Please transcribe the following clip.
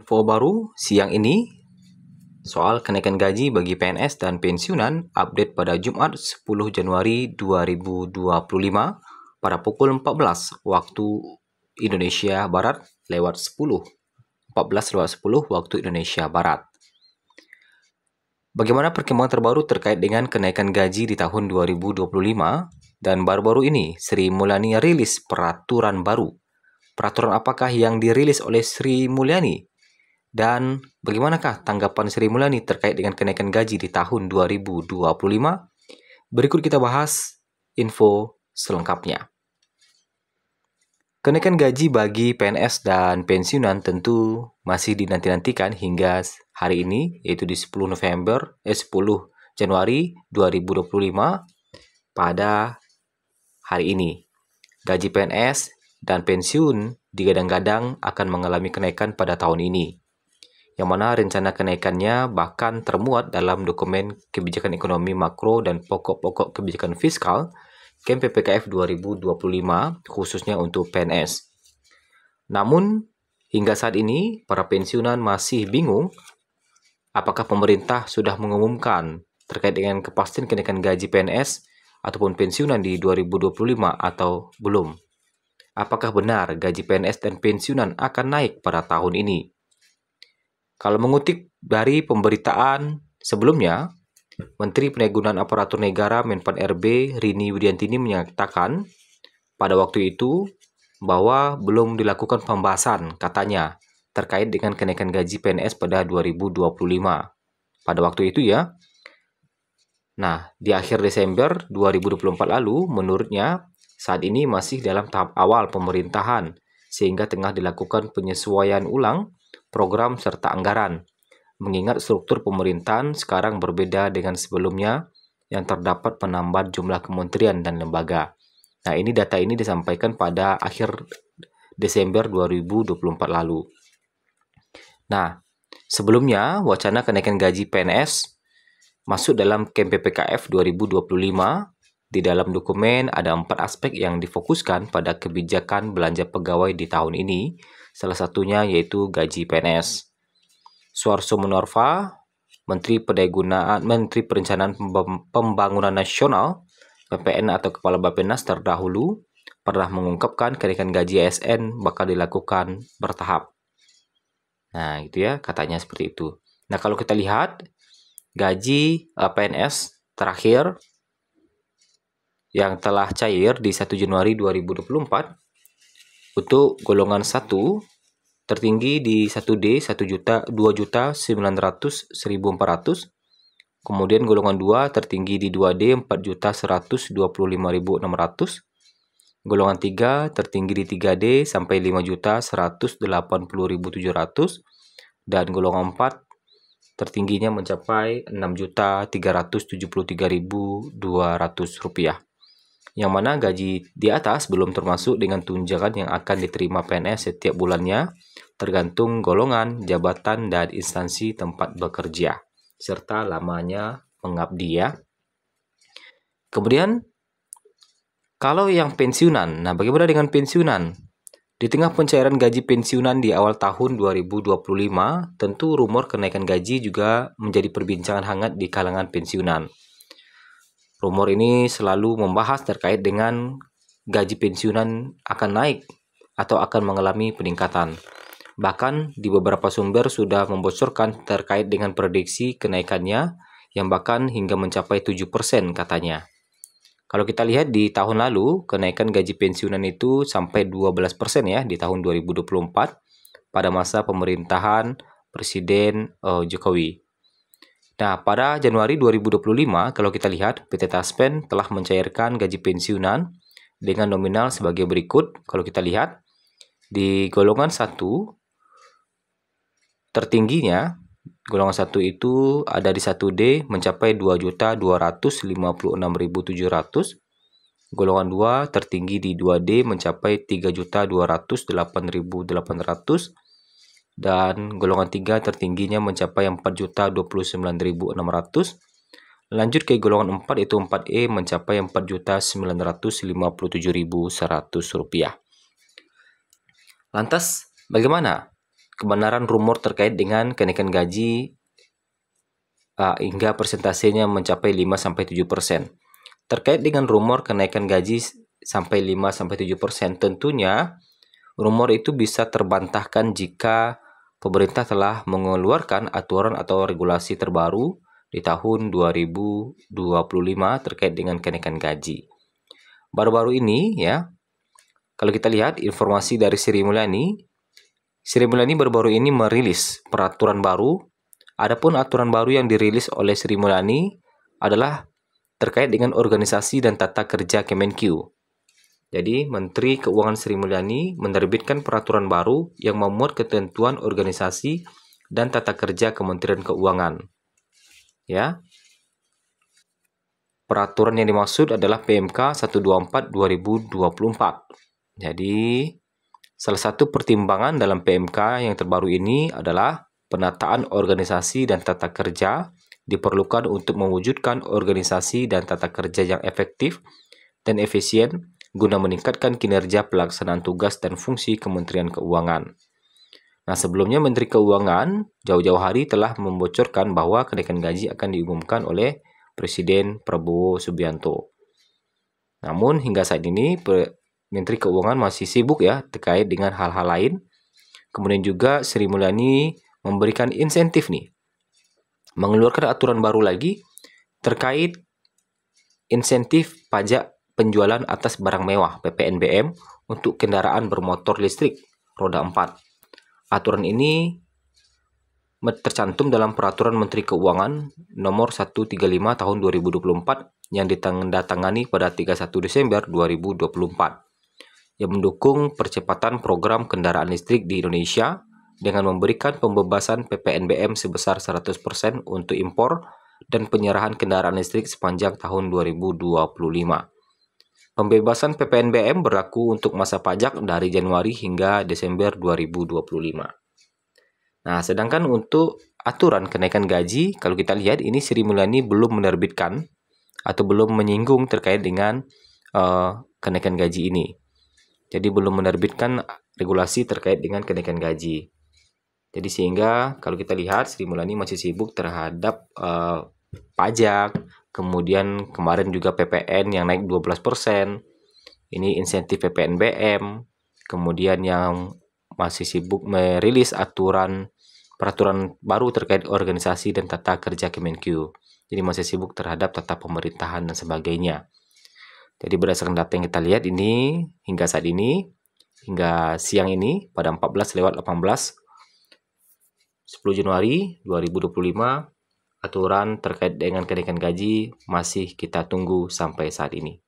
info baru siang ini soal kenaikan gaji bagi PNS dan pensiunan update pada Jumat 10 Januari 2025 pada pukul 14 waktu Indonesia Barat lewat 10. 14 lewat 10 waktu Indonesia Barat. Bagaimana perkembangan terbaru terkait dengan kenaikan gaji di tahun 2025? Dan baru-baru ini Sri Mulyani rilis peraturan baru. Peraturan apakah yang dirilis oleh Sri Mulyani? Dan bagaimanakah tanggapan Sri Mulyani terkait dengan kenaikan gaji di tahun 2025? Berikut kita bahas info selengkapnya. Kenaikan gaji bagi PNS dan pensiunan tentu masih dinanti-nantikan hingga hari ini, yaitu di 10 Januari 2025 pada hari ini. Gaji PNS dan pensiun digadang-gadang akan mengalami kenaikan pada tahun ini, yang mana rencana kenaikannya bahkan termuat dalam dokumen kebijakan ekonomi makro dan pokok-pokok kebijakan fiskal KMPPKF 2025 khususnya untuk PNS. Namun, hingga saat ini para pensiunan masih bingung apakah pemerintah sudah mengumumkan terkait dengan kepastian kenaikan gaji PNS ataupun pensiunan di 2025 atau belum. Apakah benar gaji PNS dan pensiunan akan naik pada tahun ini? Kalau mengutip dari pemberitaan sebelumnya, Menteri Pendayagunaan Aparatur Negara Menpan RB Rini Widiantini menyatakan pada waktu itu bahwa belum dilakukan pembahasan katanya terkait dengan kenaikan gaji PNS pada 2025. Pada waktu itu ya. Nah, di akhir Desember 2024 lalu menurutnya saat ini masih dalam tahap awal pemerintahan sehingga tengah dilakukan penyesuaian ulang program serta anggaran. Mengingat struktur pemerintahan sekarang berbeda dengan sebelumnya yang terdapat penambahan jumlah kementerian dan lembaga. Nah, data ini disampaikan pada akhir Desember 2024 lalu. Nah, sebelumnya wacana kenaikan gaji PNS masuk dalam KMPPKF 2025. Di dalam dokumen ada 4 aspek yang difokuskan pada kebijakan belanja pegawai di tahun ini, salah satunya yaitu gaji PNS. Suarso Monoarfa, Menteri Perencanaan Pembangunan Nasional (PPN) atau Kepala Bappenas terdahulu pernah mengungkapkan kenaikan gaji ASN bakal dilakukan bertahap. Nah, gitu ya, katanya seperti itu. Nah, kalau kita lihat gaji PNS terakhir yang telah cair di 1 Januari 2024 untuk golongan 1 tertinggi di 1D 2.900.1.400, kemudian golongan 2 tertinggi di 2D 4.125.600, golongan 3 tertinggi di 3D sampai 5.180.700, dan golongan 4 tertingginya mencapai 6.373.200 rupiah. Yang mana gaji di atas belum termasuk dengan tunjangan yang akan diterima PNS setiap bulannya, tergantung golongan, jabatan, dan instansi tempat bekerja, serta lamanya mengabdi ya. Kemudian, kalau yang pensiunan, nah bagaimana dengan pensiunan? Di tengah pencairan gaji pensiunan di awal tahun 2025, tentu rumor kenaikan gaji juga menjadi perbincangan hangat di kalangan pensiunan. Rumor ini selalu membahas terkait dengan gaji pensiunan akan naik atau akan mengalami peningkatan. Bahkan di beberapa sumber sudah membocorkan terkait dengan prediksi kenaikannya yang bahkan hingga mencapai 7% katanya. Kalau kita lihat di tahun lalu, kenaikan gaji pensiunan itu sampai 12% ya di tahun 2024 pada masa pemerintahan Presiden Jokowi. Nah, pada Januari 2025, kalau kita lihat, PT Taspen telah mencairkan gaji pensiunan dengan nominal sebagai berikut. Kalau kita lihat, di golongan 1, tertingginya, golongan 1 itu ada di 1D mencapai 2.256.700. Golongan 2 tertinggi di 2D mencapai 3.208.800. Dan golongan 3 tertingginya mencapai 4.029.600. Lanjut ke golongan 4 itu 4E mencapai 4.957.100 rupiah. Lantas bagaimana kebenaran rumor terkait dengan kenaikan gaji hingga persentasenya mencapai 5-7%. Terkait dengan rumor kenaikan gaji sampai 5-7%, tentunya rumor itu bisa terbantahkan jika pemerintah telah mengeluarkan aturan atau regulasi terbaru di tahun 2025 terkait dengan kenaikan gaji. Baru-baru ini ya, kalau kita lihat informasi dari Sri Mulyani baru-baru ini merilis peraturan baru. Adapun aturan baru yang dirilis oleh Sri Mulyani adalah terkait dengan organisasi dan tata kerja Kemenkeu. Jadi, Menteri Keuangan Sri Mulyani menerbitkan peraturan baru yang memuat ketentuan organisasi dan tata kerja Kementerian Keuangan. Ya. Peraturan yang dimaksud adalah PMK 124/2024. Jadi, salah satu pertimbangan dalam PMK yang terbaru ini adalah penataan organisasi dan tata kerja diperlukan untuk mewujudkan organisasi dan tata kerja yang efektif dan efisien guna meningkatkan kinerja pelaksanaan tugas dan fungsi Kementerian Keuangan. Nah, sebelumnya Menteri Keuangan jauh-jauh hari telah membocorkan bahwa kenaikan gaji akan diumumkan oleh Presiden Prabowo Subianto. Namun hingga saat ini Menteri Keuangan masih sibuk ya terkait dengan hal-hal lain. Kemudian juga Sri Mulyani memberikan insentif nih, mengeluarkan aturan baru lagi terkait insentif pajak penjualan atas barang mewah PPNBM untuk kendaraan bermotor listrik roda 4. Aturan ini tercantum dalam Peraturan Menteri Keuangan Nomor 135 Tahun 2024 yang ditandatangani pada 31 Desember 2024 yang mendukung percepatan program kendaraan listrik di Indonesia dengan memberikan pembebasan PPNBM sebesar 100% untuk impor dan penyerahan kendaraan listrik sepanjang tahun 2025. Pembebasan PPNBM berlaku untuk masa pajak dari Januari hingga Desember 2025. Nah, sedangkan untuk aturan kenaikan gaji, kalau kita lihat ini Sri Mulyani belum menerbitkan atau belum menyinggung terkait dengan kenaikan gaji ini. Jadi belum menerbitkan regulasi terkait dengan kenaikan gaji. Jadi sehingga kalau kita lihat Sri Mulyani masih sibuk terhadap pajak, kemudian kemarin juga PPN yang naik 12%, ini insentif PPNBM, kemudian yang masih sibuk merilis peraturan baru terkait organisasi dan tata kerja Kemenkeu. Jadi masih sibuk terhadap tata pemerintahan dan sebagainya. Jadi berdasarkan data yang kita lihat ini hingga saat ini, hingga siang ini pada 14:18 10 Januari 2025, aturan terkait dengan kenaikan gaji masih kita tunggu sampai saat ini.